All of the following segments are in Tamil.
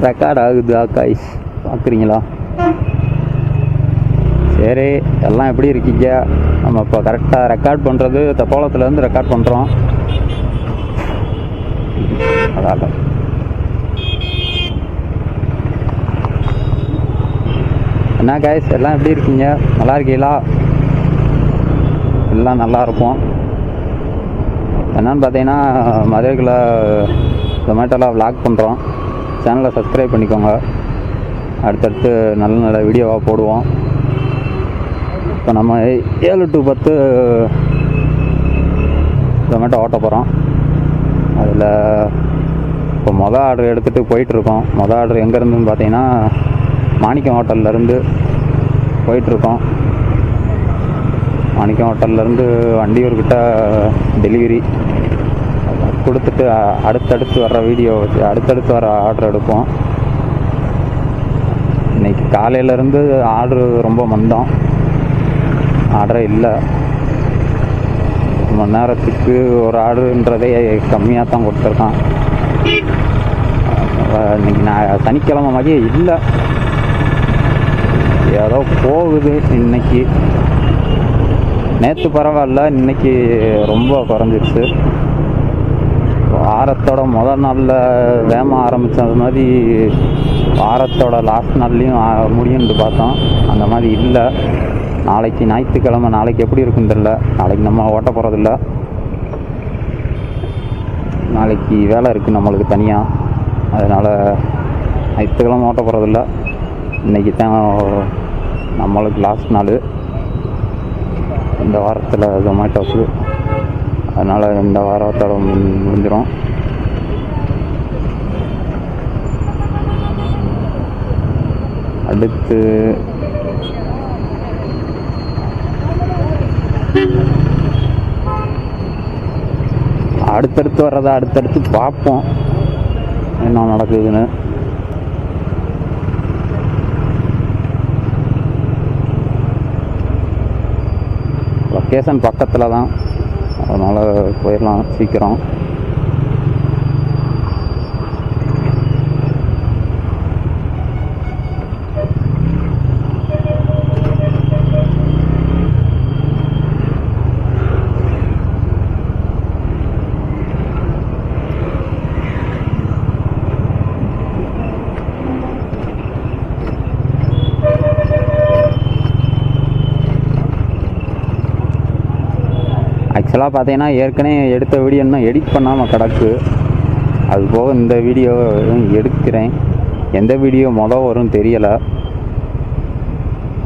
ரெக்கார்ட் ஆகுதா காய்ஸ் பார்க்குறீங்களா? சரி, எல்லாம் எப்படி இருக்கீங்க? நம்ம இப்போ கரெக்டாக ரெக்கார்ட் பண்ணுறது தெப்போலத்துலேருந்து ரெக்கார்ட் பண்ணுறோம். அதால் என்ன காய்ஸ், எல்லாம் எப்படி இருக்கீங்க? நல்லா இருக்கீங்களா? எல்லாம் நல்லா இருப்போம். என்னன்னு பார்த்தீங்கன்னா, மதுரைக்குள்ள ஜொமேட்டோவில் விளாக் பண்ணுறோம். சேனலை சப்ஸ்கிரைப் பண்ணிக்கோங்க. அடுத்தடுத்து நல்ல நல்ல வீடியோவாக போடுவோம். இப்போ நம்ம 7 to 10 ஜொமேட்டோ ஓட்ட போகிறோம். அதில் இப்போ மொதல் ஆர்டர் எடுத்துகிட்டு போயிட்டுருக்கோம். மொதல் ஆர்டர் எங்கேருந்துன்னு பார்த்தீங்கன்னா, மாணிக்கம் ஹோட்டல்லேருந்து போயிட்டுருக்கோம். மாணிக்கம் ஹோட்டல்லேருந்து வண்டியூர்கிட்ட டெலிவரி கொடுத்துட்டு அடுத்தடுத்து வர்ற வீடியோ வச்சு அடுத்தடுத்து வர ஆர்டர் எடுப்போம். இன்றைக்கி காலையிலேருந்து ஆர்டரு ரொம்ப மந்தம். ஆர்டரே இல்லை. மணி நேரத்துக்கு ஒரு ஆர்டருன்றதே கம்மியாக தான் கொடுத்துருக்கான். இன்றைக்கி நான் சனிக்கிழமை மாதிரியே இல்லை, ஏதோ போகுது. இன்னைக்கு நேற்று பரவாயில்ல, இன்னைக்கு ரொம்ப குறைஞ்சிருச்சு. வாரத்தோட முதல் நாளில் வேகமாக ஆரம்பித்தது மாதிரி வாரத்தோட லாஸ்ட் நாள்லேயும் முடியும்னு பார்த்தோம். அந்த மாதிரி இல்லை. நாளைக்கு ஞாயிற்றுக்கிழமை, நாளைக்கு எப்படி இருக்குன்னு தெரியல. நாளைக்கு நம்ம ஓட்ட போகிறதில்ல. நாளைக்கு வேலை இருக்குது நம்மளுக்கு தனியாக. அதனால் ஞாயிற்றுக்கிழமை ஓட்ட போகிறதில்ல. இன்றைக்கி தான் நம்மளுக்கு லாஸ்ட் நாள் இந்த வாரத்தில் ஜொமேட்டோஸு. அதனால் இந்த வாரத்தோட முடிஞ்சிடும். அடுத்தடுத்து வர்றதை அடுத்தடுத்து பார்ப்போம் என்ன நடக்குதுன்னு. லொக்கேஷன் பக்கத்தில் தான், அதனால் போயிடலாம் சீக்கிரம். ஆக்சுவலாக பார்த்தீங்கன்னா, ஏற்கனவே எடுத்த வீடியோ இன்னும் எடிட் பண்ணாமல் கிடக்கு. அதுபோக இந்த வீடியோ எடுக்கிறேன். எந்த வீடியோ மொதல் வரும்னு தெரியலை.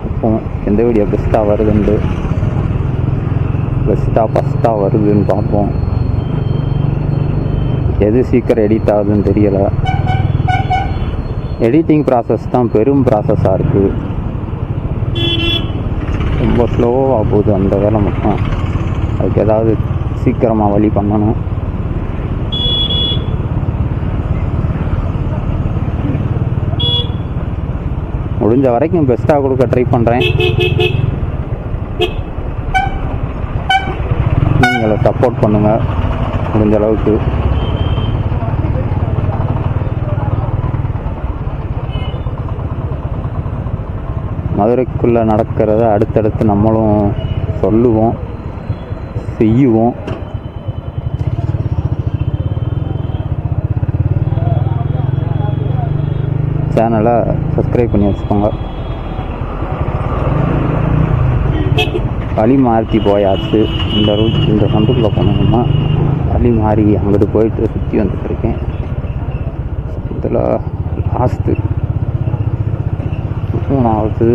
இப்போ எந்த வீடியோ பெஸ்ட்டாக வருதுன்னு, ஃபஸ்ட்டாக வருதுன்னு பார்ப்போம். எது சீக்கிரம் எடிட் ஆகுதுன்னு தெரியலை. எடிட்டிங் ப்ராசஸ் தான் பெரும் ப்ராசஸாக இருக்குது. ரொம்ப ஸ்லோவாக போகுது அந்த வேலை மட்டும். அதுக்கு ஏதாவது சீக்கிரமாக வழி பண்ணணும். முடிஞ்ச வரைக்கும் பெஸ்ட்டாக கொடுக்க ட்ரை பண்ணுறேன். நீங்களை சப்போர்ட் பண்ணுங்கள் முடிஞ்ச அளவுக்கு. மதுரைக்குள்ளே நடக்கிறத அடுத்தடுத்து நம்மளும் சொல்லுவோம், செய்யுவோம். சேனலை சப்ஸ்கிரைப் பண்ணி வச்சுக்கோங்க. வழி மாற்றி போயாச்சு. இந்த சந்துக்குள்ளே போனோம்னா வழி மாறி அங்கிட்டு போயிட்டு சுற்றி வந்துட்டுருக்கேன். இதில் லாஸ்ட்டு 3வது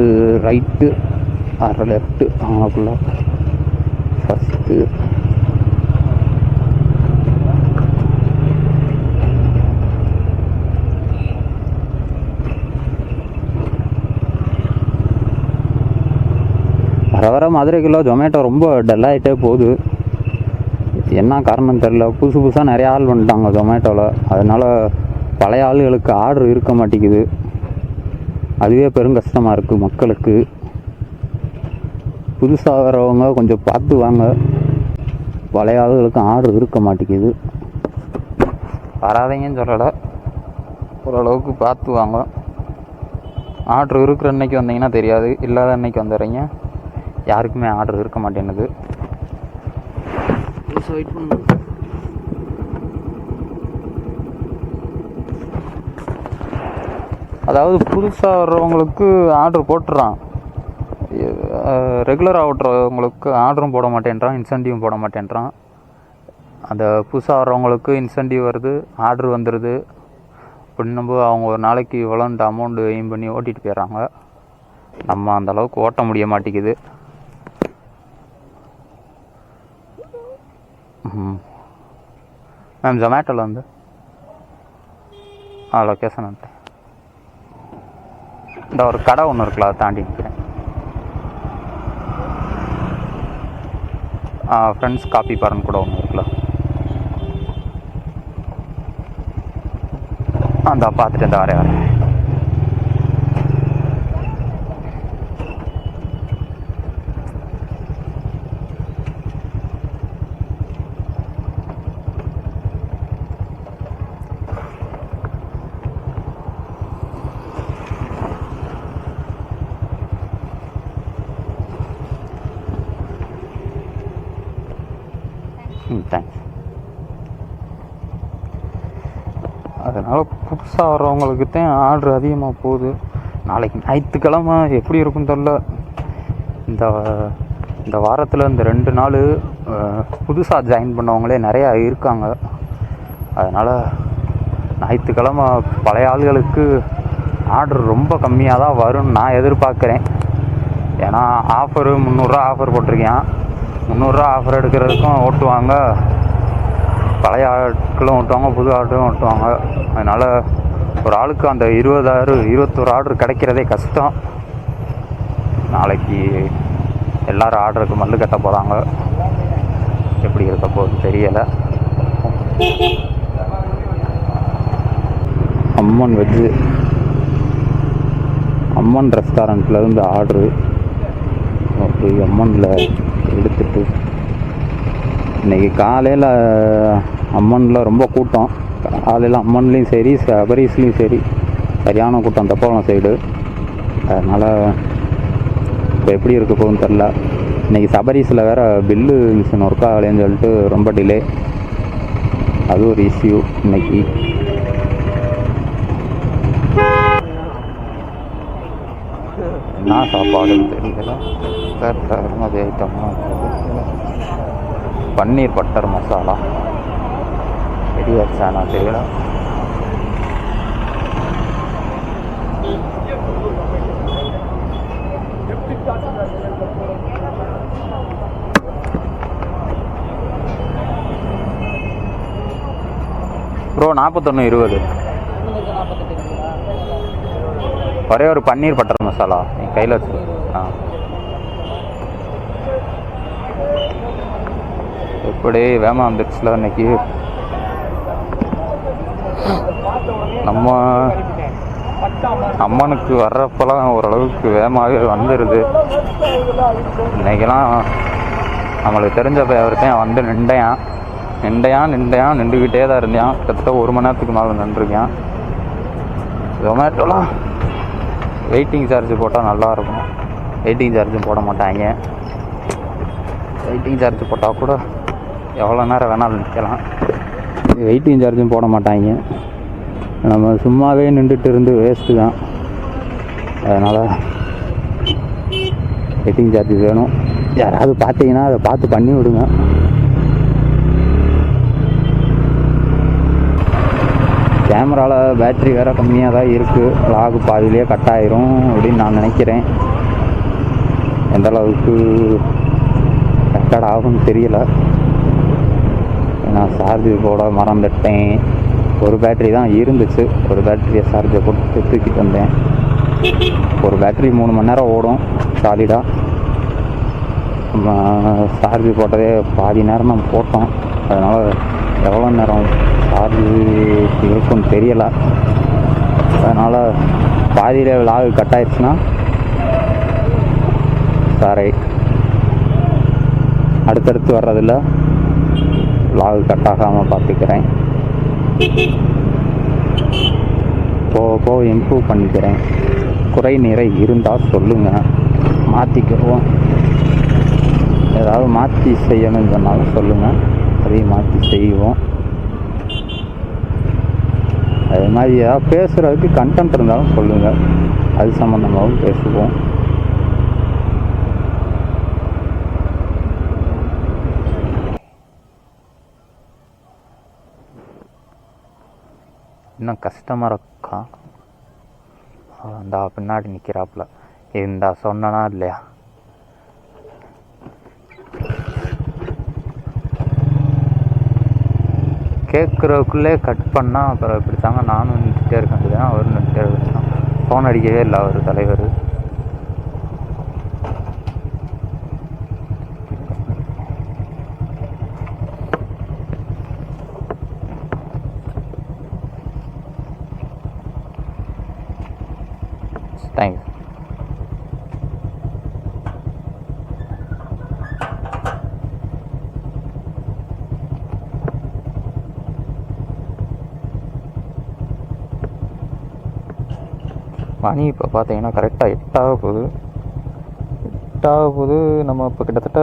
ரைட்டு, 6 லெஃப்ட்டு, அவங்களுக்குள்ள ஃபஸ்ட்டு. வர வர மதுரைக்குள்ள ஜொமேட்டோ ரொம்ப டல்லாகிட்டே போகுது. என்ன காரணம் தெரில. புதுசாக நிறைய ஆள் வந்துட்டாங்க ஜொமேட்டோவில். அதனால் பழைய ஆளுகளுக்கு ஆர்டர் இருக்க மாட்டேங்குது. அதுவே பெரும் கஷ்டமாக இருக்குது மக்களுக்கு. புதுசாக வரவங்க கொஞ்சம் பார்த்து வாங்க. பழைய ஆளுகளுக்கு ஆர்டர் இருக்க மாட்டேங்குது. வராதீங்கன்னு சொல்லலை, ஓரளவுக்கு பார்த்து வாங்க. ஆர்டர் இருக்கிற அன்னைக்கு வந்தீங்கன்னா தெரியாது, இல்லாத அன்னைக்கு வந்துடுறீங்க. யாருக்குமே ஆர்டர் இருக்க மாட்டேங்குது. வெயிட் பண்ணு. அதாவது புதுசாக வர்றவங்களுக்கு ஆர்டர் போட்டுறான், ரெகுலராக ஓட்டுறவங்களுக்கு ஆர்டரும் போட மாட்டேன்றான், இன்சென்டிவும் போட மாட்டேன்றான். அந்த புதுசாக வர்றவங்களுக்கு இன்சென்டிவ் வருது, ஆர்டர் வந்துடுது. அப்படின்னும்போது அவங்க ஒரு நாளைக்கு இவ்வளோன்ட்டு அமௌண்ட்டு எய்ம் பண்ணி ஓட்டிகிட்டு போயிடுறாங்க. நம்ம அந்தளவுக்கு ஓட்ட முடிய மாட்டேங்குது. மேம் ஜொமேட்டோவில் வந்து லொக்கேஷன் வந்துட்டேன். இந்த ஒரு கடை ஒன்று இருக்குல்ல, அதை தாண்டி நிற்கிறேன். ஃப்ரெண்ட்ஸ் காப்பி பாருன்னு கூட ஒன்று இருக்குல்ல, அந்த பார்த்துட்டு இந்த வரேன். தேங்க்ஸ். அதனால் புதுசாக வர்றவங்களுக்கு தான் ஆர்டர் அதிகமாக போகுது. நாளைக்கு ஞாயிற்றுக்கிழமை எப்படி இருக்குன்னு தெரில. இந்த வாரத்தில் இந்த 2 நாள் புதுசாக ஜாயின் பண்ணவங்களே நிறையா இருக்காங்க. அதனால் ஞாயிற்றுக்கிழமை பழைய ஆள்களுக்கு ஆர்டர் ரொம்ப கம்மியாக தான் வரும்னு நான் எதிர்பார்க்குறேன். ஏன்னா ஆஃபரு 300 ஆஃபர் போட்டிருக்கேன். 300 ஆஃபர் எடுக்கிறதுக்கும் ஓட்டுவாங்க, பழைய ஆட்களும் ஓட்டுவாங்க, புது ஆட்களும் ஓட்டுவாங்க. அதனால் ஒரு ஆளுக்கு அந்த 21 ஆர்டர் கிடைக்கிறதே கஷ்டம். நாளைக்கு எல்லோரும் ஆர்டருக்கு மல்லு கட்ட போகிறாங்க. எப்படி இருக்க போகுது தெரியலை. அம்மன் வெஜ்ஜு, அம்மன் ரெஸ்டாரண்ட்லேருந்து ஆர்டரு போய் அம்மனில் எடுத்துட்டு, இன்றைக்கி காலையில் அம்மனில் ரொம்ப கூட்டம். காலையில் அம்மன்லேயும் சரி சபரீஸ்லேயும் சரி சரியான கூட்டம், தப்போலம் சைடு. அதனால் இப்போ எப்படி இருக்க போகுதுன்னு தெரில. இன்றைக்கி சபரீஸில் வேறு பில்லு மிஷின் ஒர்க் ஆகலைன்னு சொல்லிட்டு ரொம்ப டிலே. அது ஒரு இஷ்யூ இன்றைக்கி. என்ன சாப்பாடுன்னு தெரியல. அது ஐட்டமாக பன்னீர் பட்டர் மசாலா ரெடியாச்சானா தெரியல. ப்ரோ 41.20 ஒரே ஒரு பன்னீர் பட்டர் மசாலா என் கையில் வச்சு. எப்படி வேமா வந்துடுச்சுல இன்னைக்கு. நம்ம அம்மனுக்கு வர்றப்பெல்லாம் ஓரளவுக்கு வேகமாகவே வந்துடுது. இன்றைக்கெல்லாம் நம்மளுக்கு தெரிஞ்ச ஒருத்தன் வந்து நின்றுக்கிட்டே தான் இருந்தேன். கிட்டத்தட்ட 1 மணி நேரத்துக்கு மேலே நின்றுருக்கேன். ஜொமேட்டோலாம் வெயிட்டிங் சார்ஜ் போட்டால் நல்லாயிருக்கும். வெயிட்டிங் சார்ஜும் போட மாட்டாங்க. வெயிட்டிங் சார்ஜ் போட்டால் கூட எவ்வளோ நேரம் வேணாலும் நிற்கலாம். வெயிட்டிங் சார்ஜும் போட மாட்டாங்க. நம்ம சும்மாவே நின்றுட்டு இருந்து வேஸ்ட்டு தான். அதனால் வெயிட்டிங் சார்ஜ் வேணும். யாராவது பார்த்தீங்கன்னா அதை பார்த்து பண்ணி விடுங்க. கேமராவில் பேட்ரி வேறு கம்மியாக தான் இருக்குது. லாகு பாதியிலே கட் ஆயிரும் அப்படின்னு நான் நினைக்கிறேன். எந்தளவுக்கு ரெக்கார்ட் ஆகும்னு தெரியல. நான் சார்ஜ் போட மறந்துட்டேன். ஒரு பேட்ரி தான் இருந்துச்சு. ஒரு பேட்டரியை சார்ஜை போட்டு தூக்கிட்டு வந்தேன். ஒரு பேட்ரி 3 மணி நேரம் ஓடும் சாலிடாக. நம்ம சார்ஜ் போட்டதே பாதி நேரம் நம்ம போட்டோம். அதனால் எவ்வளோ நேரம் சார்ஜ் இருக்குன்னு தெரியலை. அதனால் பாதியில் லாகு கட் ஆயிடுச்சுன்னா சாரி, அடுத்தடுத்து வர்றதில்ல லாகு கட் ஆகாமல் பார்த்துக்கிறேன். போக போக இம்ப்ரூவ் பண்ணிக்கிறேன். குறை நிறை இருந்தால் சொல்லுங்கள், மாற்றிக்குவோம். ஏதாவது மாற்றி செய்யணும்னு சொன்னாலும் சொல்லுங்கள், அதையும் மாற்றி செய்வோம். அது மாதிரி ஏதாவது பேசுகிறதுக்கு கண்டென்ட் இருந்தாலும் சொல்லுங்கள், அது சம்மந்தமாகவும் பேசுவோம். இன்னும் கஸ்டமர் இருக்கா? அந்த பின்னாடி நிற்கிறாப்புல. இருந்தா சொன்னா இல்லையா? கேட்குறதுக்குள்ளே கட் பண்ணால் அப்புறம் இப்படி தாங்க நானும் நின்றுட்டே இருக்க வேண்டியது, அவரும் நின்றுட்டே இருக்க. ஃபோன் அடிக்கவே இல்லை அவர் தலைவர். தேங்க்ஸ். மணி இப்போ பார்த்தீங்கன்னா கரெக்டாக 8 ஆக போகுது. நம்ம இப்போ கிட்டத்தட்ட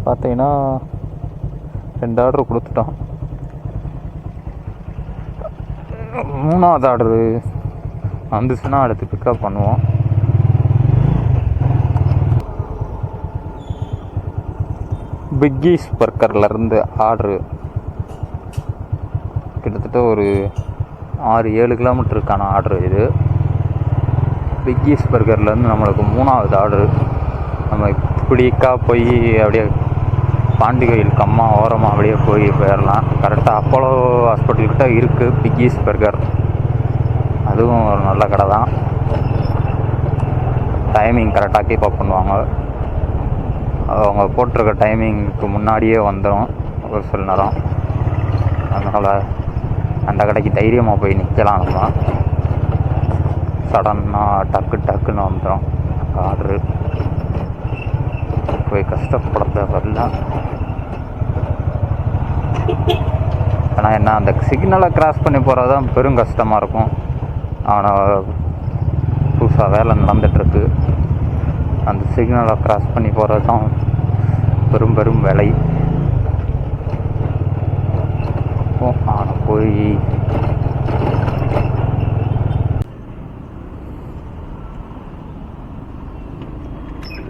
பார்த்தீங்கன்னா 2 ஆர்டர் கொடுத்துட்டோம். 3ஆவது ஆர்டரு வந்துச்சுன்னா அடுத்து பிக்கப் பண்ணுவோம். பிக்கீஸ் பர்கர்லேருந்து ஆர்டரு கிட்டத்தட்ட ஒரு 6-7 கிலோமீட்டருக்கான ஆர்டரு இது. பிக்கீஸ் பர்கர்லேருந்து நம்மளுக்கு 3ஆவது ஆர்டரு. நம்ம இப்படிக்கா போய் அப்படியே பாண்டி கோயில் கம்மா ஓரமாக அப்படியே போயிடலாம். கரெக்டாக அப்போலோ ஹாஸ்பிட்டல்கிட்ட இருக்குது பிக்கீஸ் பர்கர். அதுவும் ஒரு நல்ல கடை தான். டைமிங் கரெக்டாக கீப் அப் பண்ணுவாங்க. அவங்க போட்டிருக்க டைமிங்க்கு முன்னாடியே வந்துடும் ஒரு சில நேரம். அதனால் அந்த கடைக்கு தைரியமாக போய் நிற்கலாம். நம்ம சடனாக டக்குன்னு வந்துடும் ஆர்டரு. போய் கஷ்டப்பட வரல. ஆனால் என்ன, அந்த சிக்னலை கிராஸ் பண்ணி போகிறது தான் பெரும் கஷ்டமாக இருக்கும். ஆனால் புதுசாக வேலை நடந்துகிட்ருக்கு. அந்த சிக்னலை கிராஸ் பண்ணி போகிறது தான் பெரும் வேலை. ஆனால் போய்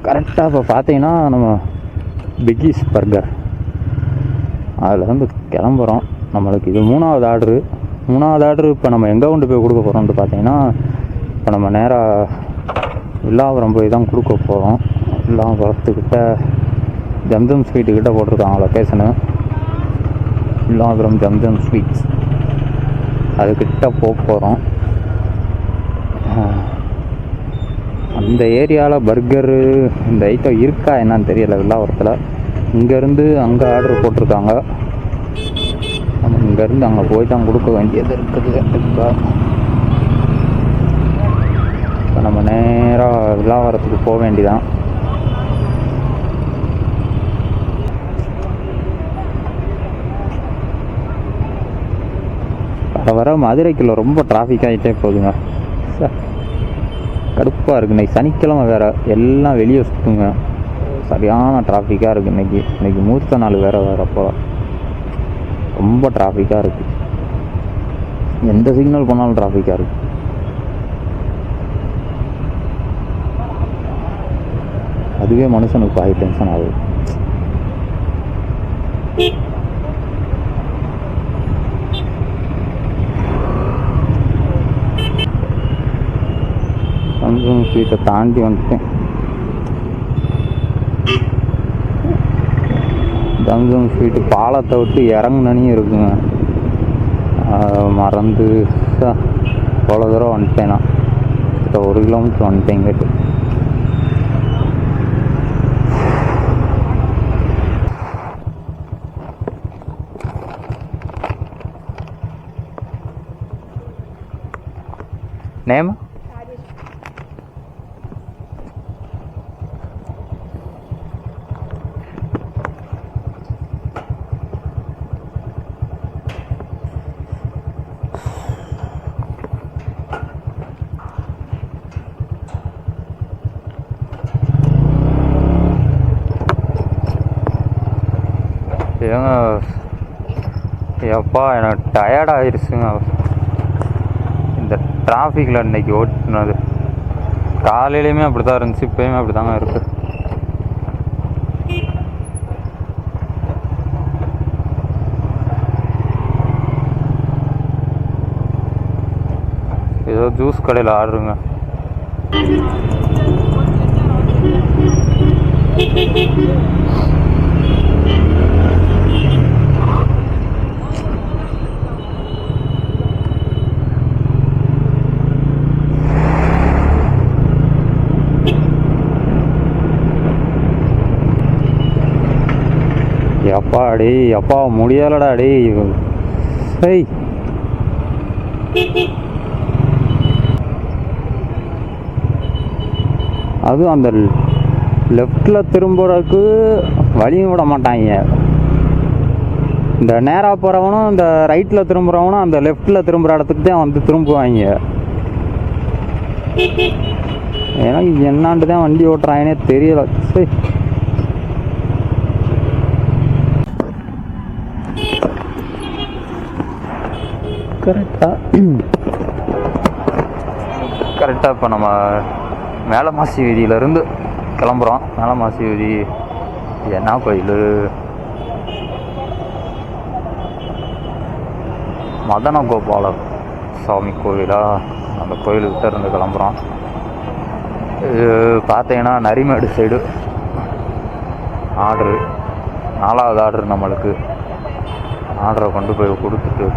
கரெக்டாக இப்போ பார்த்தீங்கன்னா நம்ம பிக்கீஸ் பர்கர் அதில் வந்து கிளம்புறோம். நம்மளுக்கு இது 3ஆவது ஆர்டரு. 3ஆவது ஆர்டரு இப்போ நம்ம எங்கே கொண்டு போய் கொடுக்க போகிறோம்னு பார்த்தீங்கன்னா, இப்போ நம்ம நேராக வில்லாபுரம் போய் தான் கொடுக்க போகிறோம். வில்லாபுரத்துக்கிட்ட ஜம்ஜம் ஸ்வீட்டுக்கிட்ட போட்டிருக்காங்க லொக்கேஷனு. வில்லாபுரம் ஜம்ஜம் ஸ்வீட்ஸ் அதுக்கிட்ட போக போகிறோம். அந்த ஏரியாவில் பர்கரு இந்த ஐட்டம் இருக்கா என்னன்னு தெரியலை வில்லாபுரத்தில். இங்கேருந்து அங்கே ஆர்டர் போட்டிருக்காங்க. நம்ம இங்கேருந்து அங்கே போய் தான் கொடுக்க வேண்டியது இருக்குது. இப்போ நம்ம நேராக வில்லாவரத்துக்கு போக வேண்டியதான். வர மதுரைக்குள்ள ரொம்ப டிராஃபிக் ஆகிட்டே போகுதுங்க. கடுப்பாக இருக்குது. இன்றைக்கி சனிக்கிழமை வேறு, எல்லாம் வெளியே சுற்றுங்க. சரியான டிராஃபிக்காக இருக்குது இன்றைக்கி மூர்த்த நாள் வேறு அப்போ ரொம்ப டிராஃபிக்காக இருக்குது. எந்த சிக்னல் போனாலும் டிராஃபிக்காக இருக்குது. அதுவே மனுஷனுக்கு பாதி டென்ஷன் ஆகுது. ஜம்ஜம் ஸ்வீட்டை தாண்டி வந்துட்டேன். ஜம்ஜம் ஸ்வீட்டு பாலத்தை விட்டு இறங்குனனையும் இருக்குங்க. மறந்து அவ்வளோ தூரம் வந்துட்டேன். நான் 1 கிலோமீட்டர் வந்துட்டேன் இங்கிட்டு. நேம் ஏங்க எப்பா எனக்கு டயர்ட் ஆயிடுச்சுங்க இந்த டிராஃபிக்கில் இன்னைக்கு ஓட்டுனது. காலையிலையுமே அப்படி தான் இருந்துச்சு, இப்போயுமே அப்படி தாங்க இருக்குது. ஏதோ ஜூஸ் கடையில் ஆடுறேங்க. அப்பா அடி அப்பா முடியலடா அடி. சரி அதுவும் அந்த லெஃப்டில் திரும்புறதுக்கு வழியும் விட மாட்டாங்க. இந்த நேராக போகிறவனும் இந்த ரைட்டில் திரும்புகிறவனும் அந்த லெஃப்டில் திரும்புகிற இடத்துக்கு தான் வந்து திரும்புவாங்க. எனக்கு என்னான்ட்டு தான் வண்டி ஓட்டுறாங்கன்னே தெரியல. சரி கரெக்டாக இப்போ நம்ம மேலமாசி வீதியிலேருந்து கிளம்புறோம். மேலமாசி வீதி என்ன கோயில்? மதன கோபால சாமி கோயிலா? அந்த கோயிலுக்கிட்ட இருந்து கிளம்புறோம். இது பார்த்தீங்கன்னா நரிமேடு சைடு ஆர்டரு, 4வது ஆர்டர் நம்மளுக்கு. ஆர்டரை கொண்டு போய் கொடுத்துட்டு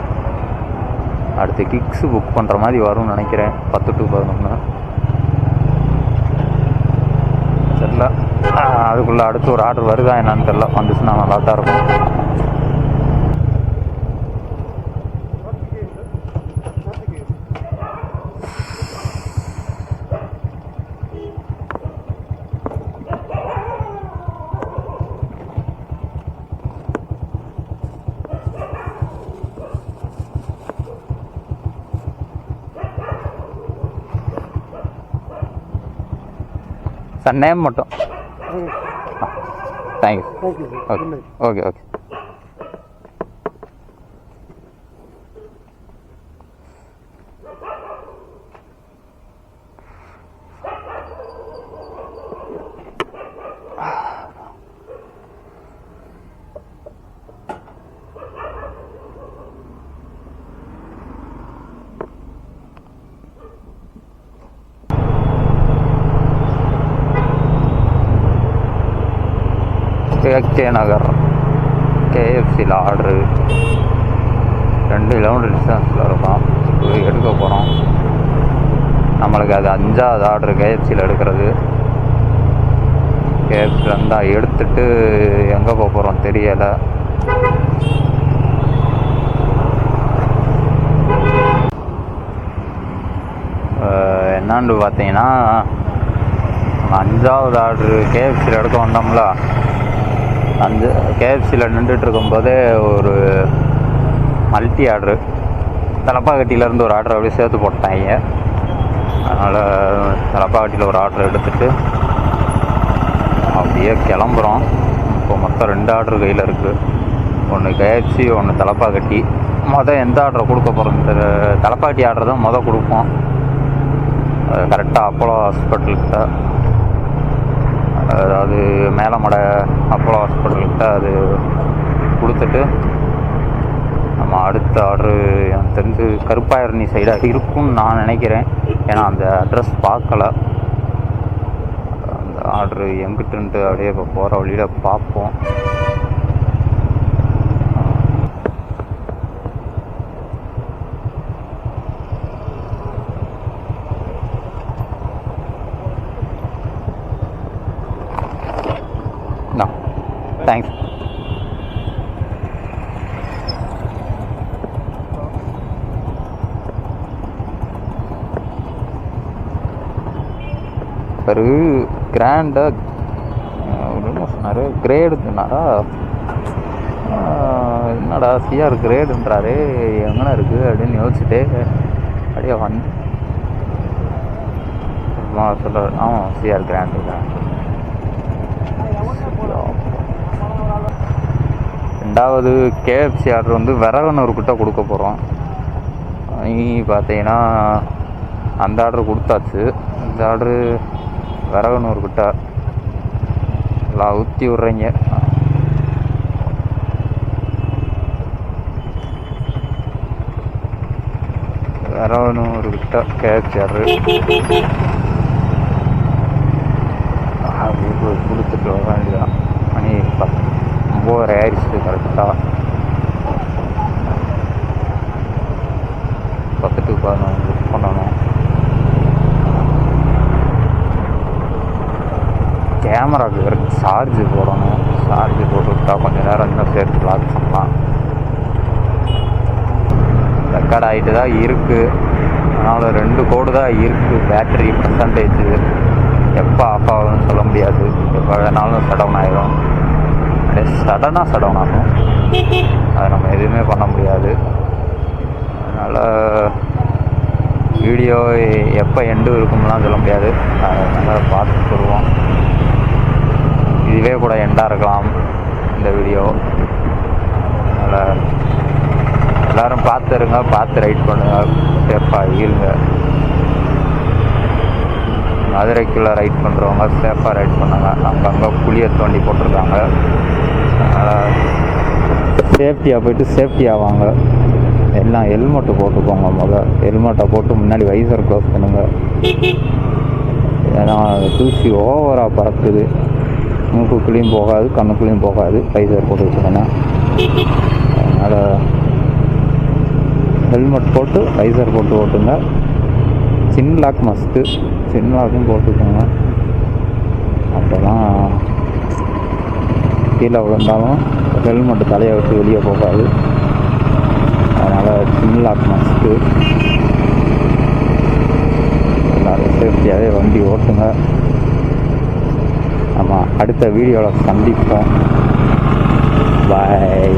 அடுத்து கிக்ஸு புக் பண்ணுற மாதிரி வரும்னு நினைக்கிறேன். 10 to 11 சரில. அதுக்குள்ளே அடுத்து ஒரு ஆர்டர் வருதா என்னான்னு தெரில. வந்துச்சுன்னா நல்லா தான் இருக்கும். சார் நேம் மட்டும். Thank you. Okay okay okay. K Nagar கேஎஃப்சியில் ஆர்டரு 2 கிலோமீட்டர் டிஸ்டன்ஸில் இருக்கோம். எடுக்க போகிறோம். நம்மளுக்கு அது 5வது ஆர்டரு கேஎஃப்சியில் எடுக்கிறது. கேஎஃப்சியில் இருந்தால் எடுத்துட்டு எங்கே போக போகிறோம் தெரியலை. என்னான்னு பார்த்தீங்கன்னா 5வது ஆர்டரு கேஎஃப்சியில் எடுக்க வந்தோம்ல. கேஎஃப்சியில் நின்றுட்டு இருக்கும்போதே ஒரு மல்டி ஆர்டரு தலப்பாக்கட்டியிலேருந்து ஒரு ஆர்டர் அப்படியே சேர்த்து போட்டாங்க. அதனால் தலப்பாக்கட்டியில் ஒரு ஆர்டர் எடுத்துகிட்டு அப்படியே கிளம்புறோம். இப்போ மொத்தம் 2 ஆர்டர் கையில் இருக்குது. ஒன்று கேஎஃப்சி, ஒன்று தலப்பாக்கட்டி. எந்த ஆர்டரை கொடுக்க போகிறோம்? இந்த தலப்பாக்கட்டி ஆர்டர் தான் கொடுப்போம். கரெக்டாக அப்போலோ ஹாஸ்பிட்டல்கிட்ட, அதாவது மேலமடை அப்போலோ ஹாஸ்பிட்டல்கிட்ட அது கொடுத்துட்டு நம்ம அடுத்த ஆர்டரு எனக்கு தெரிஞ்சு கருப்பாயிரணி சைடாக இருக்கும்னு நான் நினைக்கிறேன். ஏன்னா அந்த அட்ரஸ் பார்க்கல. அந்த ஆர்டரு எங்கிட்டுன்ட்டு அப்படியே இப்போ போகிற வழியில் பார்ப்போம். தேங்க்ஸ். ஒரு கிராண்டாக சொன்னார், கிரேடு சொன்னாரா? என்னடா சிஆர் கிரேடுன்றாரு, எங்கன்னா இருக்குது அப்படின்னு யோசிச்சுட்டு அப்படியே வந்து சொல்கிறார். ஆமாம் சிஆர் கிராண்டு தான். ரெண்டாவது கேஎஃப்சி ஆர்டர் வந்து விரகனூர்கிட்ட கொடுக்க போகிறோம். பார்த்தீங்கன்னா அந்த ஆர்டர் கொடுத்தாச்சு. இந்த ஆர்டரு விரகனூர்கிட்ட எல்லாம் ஊற்றி விட்றீங்க. விரகனூர்கிட்ட கேஎஃப்சி ஆர்டரு கொடுத்துட்டு வர வேண்டியதான். மணி 9 ஆயிடுச்சு கரெக்டாக. 10 to 11 புக் பண்ணணும். கேமராவுக்கு வேறு சார்ஜ் போடணும். சார்ஜ் போட்டுவிட்டா கொஞ்சம் நேரம் இன்னும் சேர்த்து ப்ளாக் பண்ணலாம். ரெக்கார்ட் ஆகிட்டு தான் இருக்குது. அதனால் 2 கோடு தான் இருக்குது. பேட்டரி பர்சன்டேஜ் எப்போ ஆஃப் ஆகுதுன்னு சொல்ல முடியாது. எப்போ வேணாலும் ஷட் ஆகிடும். சடனாக ஷட் ஆகும். அதை நம்ம எதுவுமே பண்ண முடியாது. அதனால் வீடியோ எப்போ எண்டு இருக்கும்லாம் சொல்ல முடியாது. அதனால் பார்த்து சொல்லுவோம். இதுவே கூட எண்டாக இருக்கலாம் இந்த வீடியோ. அதனால் எல்லோரும் பார்த்துருங்க, பார்த்து ரைட் பண்ணுங்கள், சேஃபாக இருங்க. மதுரைக்குள்ளே ரைட் பண்ணுறவங்க சேஃபாக ரைட் பண்ணுங்க. அங்கங்கே புளியை தோண்டி போட்டிருக்காங்க. அதனால் சேஃப்டியாக போய்ட்டு சேஃப்டியாக வாங்க. எல்லாம் ஹெல்மெட்டு போட்டுக்கோங்க. ஹெல்மெட்டை போட்டு முன்னாடி வைசர் க்ளோஸ் பண்ணுங்க. ஏன்னா தூசி ஓவராக பறக்குது. மூக்குக்குள்ளேயும் போகாது, கண்ணுக்குள்ளேயும் போகாது. வைசர் போட்டு வச்சுக்கோங்க. அதனால் ஹெல்மெட் போட்டு வைசர் போட்டு ஓட்டுங்க. சின் லாக் மஸ்ட்டு. சின் லாக்கும் போட்டுக்கோங்க. அப்போ தான் கீழே விழுந்தாலும் ஹெல்மெட்டு தலையை விட்டு வெளியே போகாது. அதனால் சின் லாக் மஸ்ட்டு. எல்லோரும் சேஃப்டியாகவே வண்டி ஓட்டுங்க. நம்ம அடுத்த வீடியோவில் சந்திப்போம். பாய்.